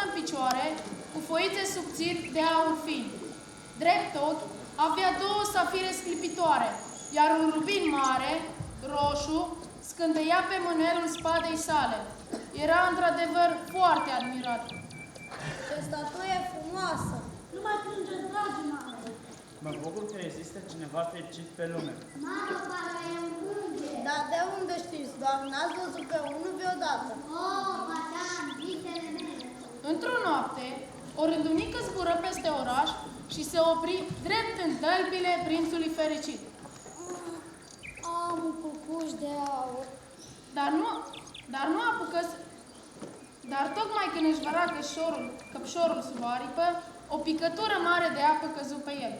în picioare, cu foițe subțiri de aur fin. Drept ochi, avea două safire sclipitoare, iar un rubin mare, roșu, scântăia pe mânerul spadei sale. Era într-adevăr foarte admirat. Ce statuie frumoasă! Nu mai plângeți, dragii mare. Mă bucur că există cineva fericit pe lume. Mamă, parcă e un înger. Dar de unde știți, doamnă? N-ați văzut pe unul vreodată? Oh, așa am visele mele. Într-o noapte, o rândunică zbură peste oraș și se opri drept în tălpile prințului fericit. Am un cucuș de aur. Dar tocmai când își văra căpșorul sub aripă, o picătură mare de apă căzu pe el.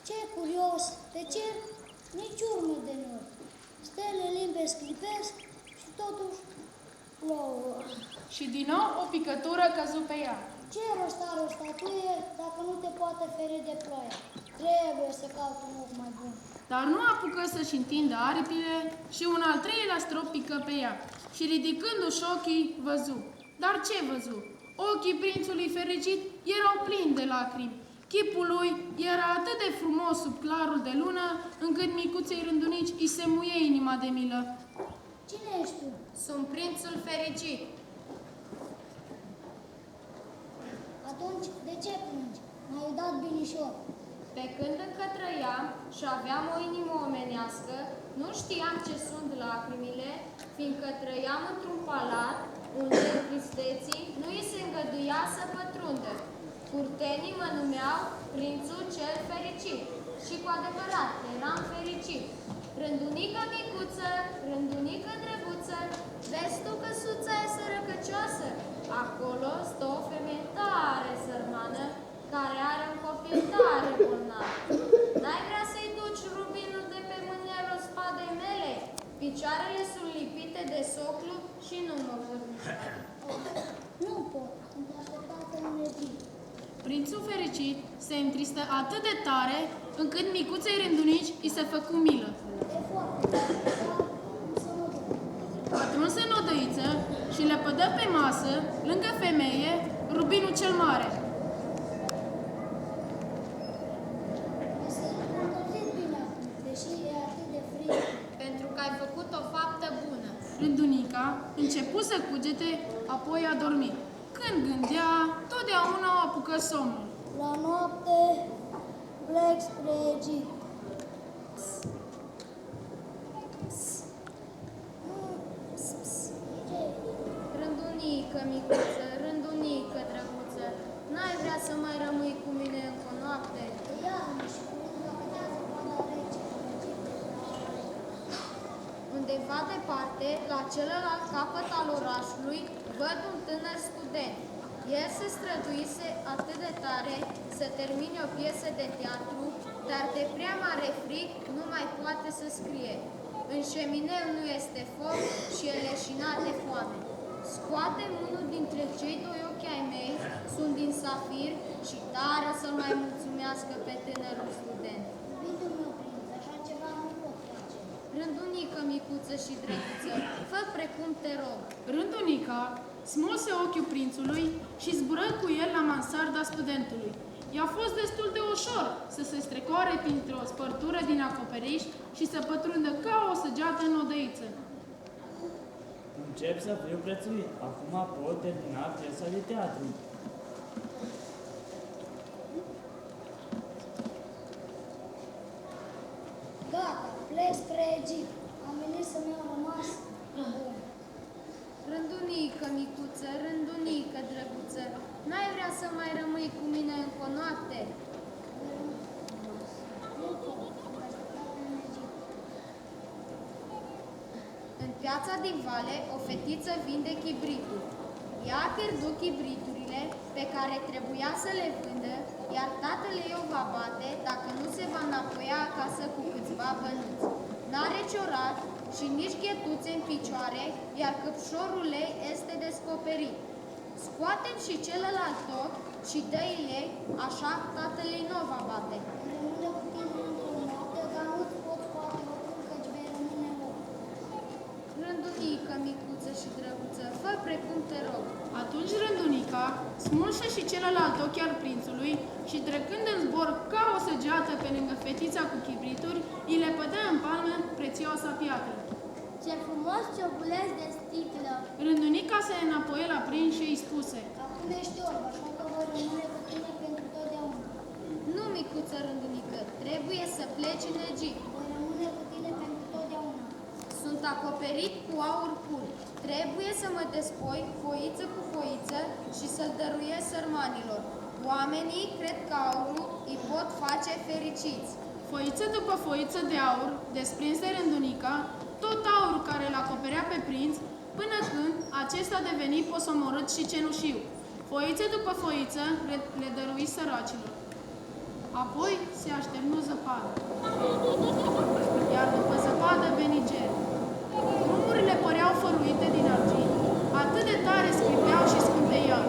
Ce curios! De ce? Nici urmă de nori. Stele limbe sclipesc și totuși plouă. Și din nou o picătură căzu pe ea. Ce rost are o statuie dacă nu te poate feri de ploaie? Trebuie să caut un loc mai bun. Dar nu apucă să-și întindă aripile și un al treilea strop pică pe ea. Și ridicându-și ochii, văzu. Dar ce văzu? Ochii prințului fericit erau plini de lacrimi. Chipul lui era atât de frumos sub clarul de lună, încât micuței rândunici îi se muie inima de milă. Cine ești tu? Sunt prințul fericit. Atunci, de ce plângi? M-ai dat binișor. Pe când încă trăiam și aveam o inimă omenească, nu știam ce sunt lacrimile, fiindcă trăiam într-un palat unde tristeții nu îi se îngăduia să pătrundă. Curtenii mă numeau prințul cel fericit și cu adevărat eram fericit. Rândunică micuță, rândunică drăguță, vezi tu căsuța e sărăcăcioasă? Acolo stă o femeie tare sărmană, care are un copil tare bolnav. N-ai vrea să-i duci rubinul de pe mânerul spadei mele? Picioarele sunt lipite de soclu și nu mă vor mișca. Nu pot, sunt așteptată în zi. Prințul fericit se întristă atât de tare, încât micuței rândunici îi se făcu milă. E foarte tare, dar să mă duc. Pătrunse în odăiță și le pădă pe masă, lângă femeie, rubinul cel mare. O să încălzit bine acum, deși e atât de frig. Pentru că ai făcut o faptă bună. Rândunica începu să cugete, apoi a dormit. Când gândea, totdeauna o apucă somnul. La noapte plec spre Egipt. Rândunică, micuță, rândunică, drăguță, n-ai vrea să mai rămâi cu mine încă o noapte? Iarnă și curând va cădea zăpada rece. Undeva departe, la celălalt capăt al orașului, văd un tânăr student. El se străduise atât de tare să termine o piesă de teatru, dar de prea mare frig nu mai poate să scrie. În șemineu nu este foc și e leșinat de foame. Scoatem unul dintre cei doi ochi ai mei, sunt din safir și tare să-l mai mulțumească pe tânărul student. Iubitul meu prinț, așa ceva nu pot face. Rândunică, micuță și drăguță, fă precum te rog. Rândunica smulse ochiul prințului și zbură cu el la mansarda studentului. I-a fost destul de ușor să se strecoare printr-o spărtură din acoperiș și să pătrundă ca o săgeată în odăiță. Încep să fiu prețuit. Acum pot termina piesa de teatru. Gata, plec spre Egipt. Am venit să-mi iau rămas bun. Rândunică, micuță, rândunică, drăguță, n-ai vrea să mai rămâi cu mine încă o noapte? Nu pot, sunt așteptată în Egipt. În piața din vale, o fetiță vinde chibrituri. Ea a pierdut chibriturile pe care trebuia să le vândă, iar tatăl ei o va bate dacă nu se va înapoia acasă cu câțiva bănuți. N-are ciorat și nici ghetuțe în picioare, iar căpșorul ei este descoperit. Scoatem și celălalt ochi și dă-i ei, așa tatăl ei nu o va bate. Rămâne cu tine într-o noapte, dar nu-ți pot scoate ocul, căci vei rămâne orb. Rândunică, micuță și drăguță, fă precum te rog. Atunci Rândunica rândunica smulse și celălalt ochi al prințului și trecând în zbor ca o săgeată pe lângă fetița cu chibrituri, îi le pădea în palmă prețioasa piatră. Ce frumos cioculeț de sticlă! Rândunica se înapoie la prinț și îi spuse: Acum ești orb, așa că voi rămâne cu tine pentru totdeauna. Nu, micuță rândunică, trebuie să pleci în Egipt. Voi rămâne cu tine pentru totdeauna. Sunt acoperit cu aur pur. Trebuie să mă despoi foiță cu foiță și să-l dăruiesc sărmanilor. Oamenii cred că aurul îi pot face fericiți. Foiță după foiță de aur, desprins de rândunica, tot aurul care îl acoperea pe prinț, până când acesta deveni posomorât și cenușiu. Foiță după foiță le dărui săracilor. Apoi se așternu zăpadă. Iar după zăpadă veni ger. Drumurile păreau făruite din argint, atât de tare scripeau și scânteiau.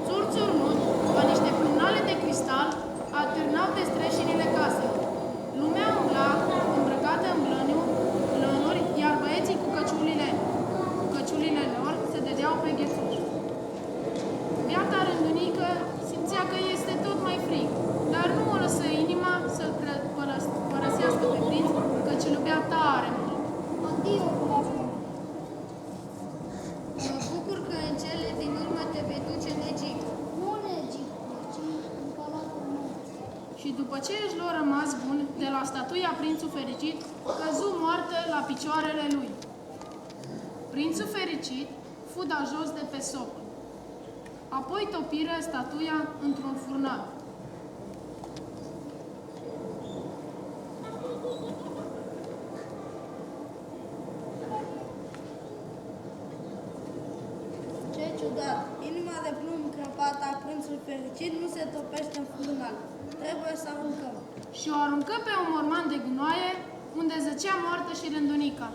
Țurțurnut, ca niște pânale de cristal, alternau de streșinile caselor. Lumea umbla, îmbrăcată în blănuri, iar băieții cu căciulile lor se dădeau pe ghețuși. Beata rândunică simțea că este tot mai frig, dar nu o lăsă inima să-l părăsească pe prinț, căci îl iubea tare mult. Adio, prințul. Mă bucur că în cele din urmă te vei duce în Egipt. Nu în Egipt, ci în palatul meu. Și după ce își lua rămas bun de la statuia Prințul Fericit, căzu moartă la picioarele lui. Prințul Fericit fu dat jos de pe socol. Apoi topiră statuia într-un furnar. Ce ciudat! Inima de plumb crăpată a prințului fericit nu se topește în furnar. Trebuie să aruncăm. Și o aruncă pe un morman de gunoaie, unde zăcea moartă și rândunica.